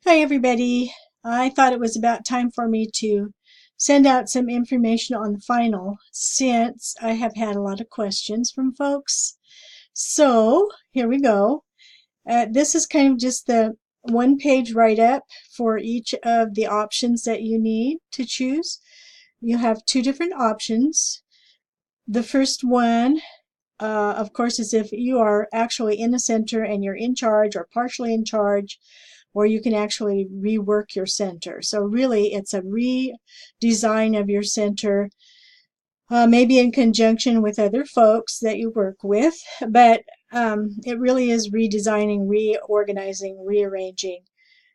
Hi everybody. I thought it was about time for me to send out some information on the final since I have had a lot of questions from folks. So here we go. This is kind of just the one-page write-up for each of the options that you need to choose. You have two different options. The first one, of course, is if you are actually in the center and you're in charge or partially in charge, or you can actually rework your center. So really it's a redesign of your center, maybe in conjunction with other folks that you work with, but it really is redesigning, reorganizing, rearranging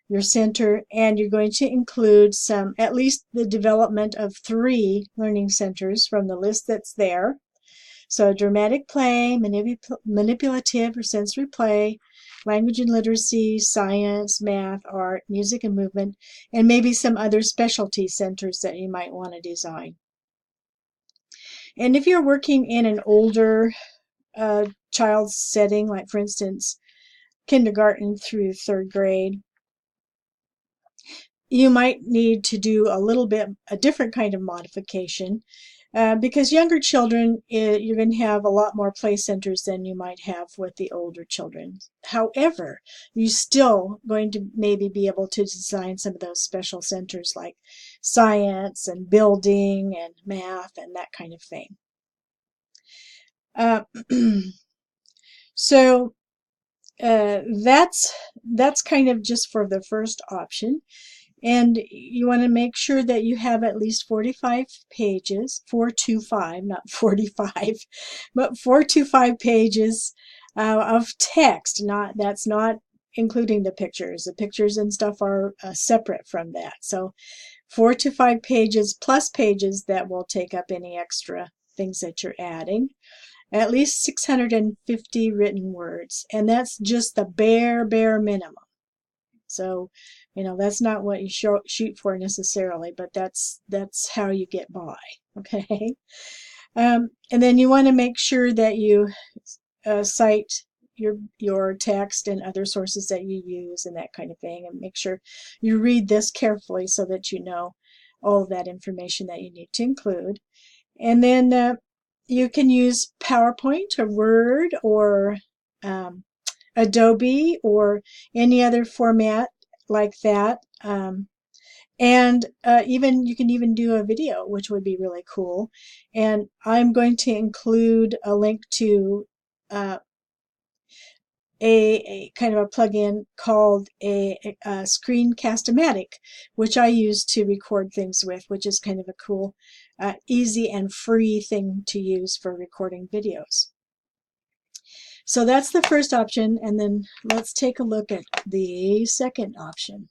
your center, and you're going to include at least the development of 3 learning centers from the list that's there. So dramatic play, manipulative or sensory play, language and literacy, science, math, art, music and movement, and maybe some other specialty centers that you might want to design. And if you're working in an older child's setting, like for instance, kindergarten through 3rd grade, you might need to do a different kind of modification. Because younger children, you're going to have a lot more play centers than you might have with the older children. However, you're still going to maybe be able to design some of those special centers like science and building and math and that kind of thing. Uh, so that's kind of just for the first option. And you want to make sure that you have at least 45 pages, 425, not 45, but 425 pages of text. That's not including the pictures. The pictures and stuff are separate from that. So 4 to 5 pages plus pages that will take up any extra things that you're adding. At least 650 written words. And that's just the bare minimum. So, that's not what you shoot for necessarily, but that's how you get by. Okay. And then you want to make sure that you cite your text and other sources that you use and that kind of thing, and make sure you read this carefully so that you know all of that information that you need to include. And then you can use PowerPoint or Word or Adobe or any other format like that. And even you can even do a video, which would be really cool. And I'm going to include a link to a kind of a plugin called a Screencast-O-Matic, which I use to record things with, which is kind of a cool, easy and free thing to use for recording videos. So that's the first option, and then let's take a look at the second option.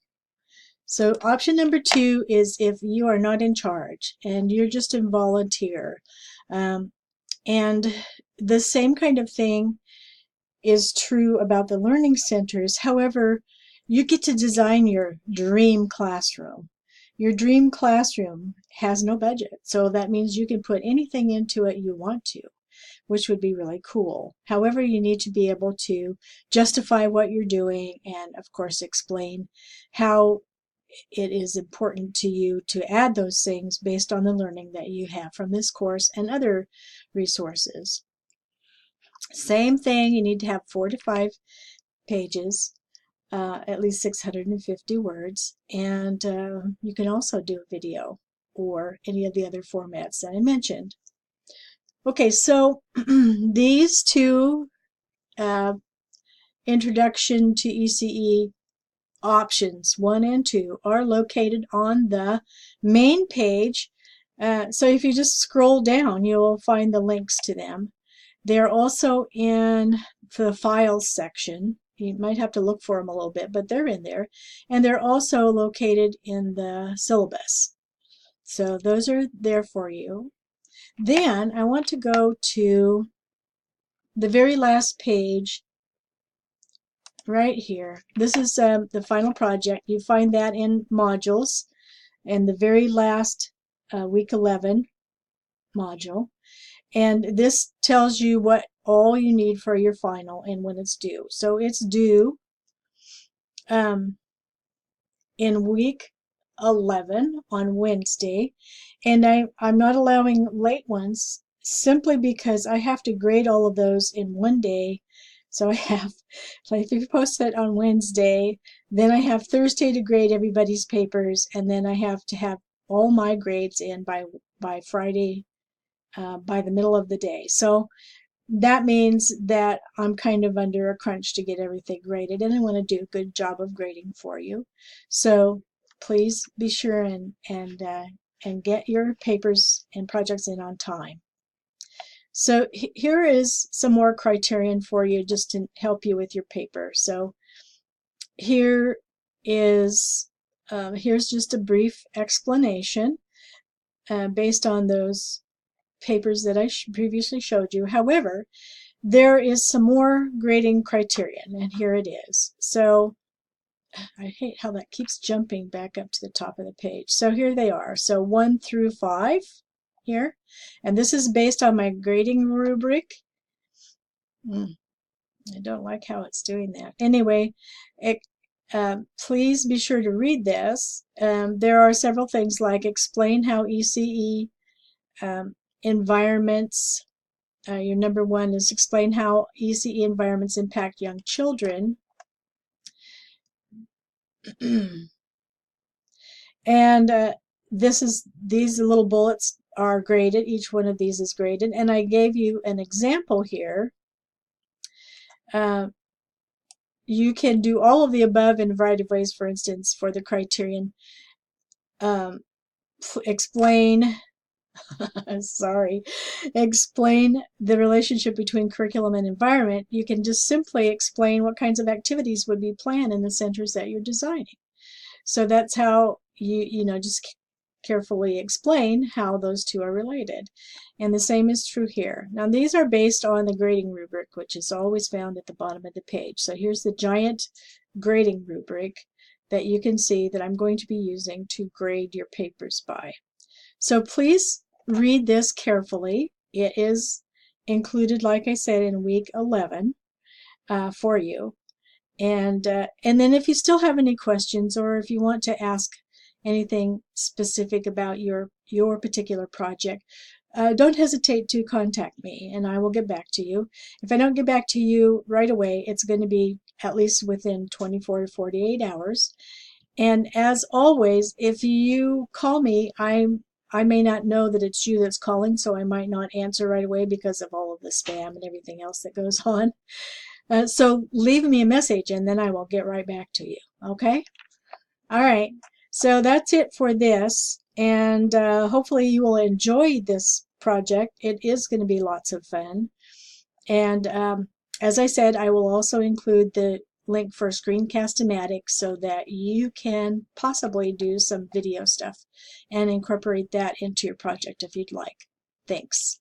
So option number 2 is if you are not in charge and you're just a volunteer. And the same kind of thing is true about the learning centers. However, you get to design your dream classroom. Your dream classroom has no budget, so that means you can put anything into it you want to, which would be really cool. However, you need to be able to justify what you're doing and, of course, explain how it is important to you to add those things based on the learning that you have from this course and other resources. Same thing, you need to have 4 to 5 pages, at least 650 words, and you can also do a video or any of the other formats that I mentioned. Okay, so these two Introduction to ECE options 1 and 2 are located on the main page. So if you just scroll down, you'll find the links to them. They're also in the files section. You might have to look for them a little bit, but they're in there. And they're also located in the syllabus. So those are there for you. Then I want to go to the very last page right here. This is the final project. You find that in modules and the very last week 11 module. And this tells you what all you need for your final and when it's due. So it's due in week 11 on Wednesday, and I'm not allowing late ones simply because I have to grade all of those in one day. So I have, like, if you post it on Wednesday, then I have Thursday to grade everybody's papers, and then I have to have all my grades in by Friday, by the middle of the day. So that means that I'm kind of under a crunch to get everything graded, and I want to do a good job of grading for you. So please be sure and get your papers and projects in on time. So here is some more criterion for you just to help you with your paper. So here is here's just a brief explanation based on those papers that I previously showed you. However, there is some more grading criterion, and here it is. So I hate how that keeps jumping back up to the top of the page. So here they are. So 1 through 5 here, and this is based on my grading rubric. I don't like how it's doing that. Anyway, please be sure to read this. There are several things like explain how ECE environments. Your number 1 is explain how ECE environments impact young children. And these little bullets are graded. Each one of these is graded, and I gave you an example here. You can do all of the above in a variety of ways. For instance, for the criterion, explain explain the relationship between curriculum and environment. You can just simply explain what kinds of activities would be planned in the centers that you're designing. So that's how you just carefully explain how those two are related. And the same is true here. Now these are based on the grading rubric, which is always found at the bottom of the page. So here's the giant grading rubric that you can see that I'm going to be using to grade your papers by. So please read this carefully. It is included, like I said, in week 11 for you. And then if you still have any questions, or if you want to ask anything specific about your particular project, don't hesitate to contact me, and I will get back to you. If I don't get back to you right away, it's going to be at least within 24 to 48 hours. And as always, if you call me, I may not know that it's you that's calling, so I might not answer right away because of all of the spam and everything else that goes on. So leave me a message, and then I will get right back to you. Okay? All right. So that's it for this, and hopefully you will enjoy this project. It is going to be lots of fun. And as I said, I will also include the link for Screencast-O-Matic so that you can possibly do some video stuff and incorporate that into your project if you'd like. Thanks.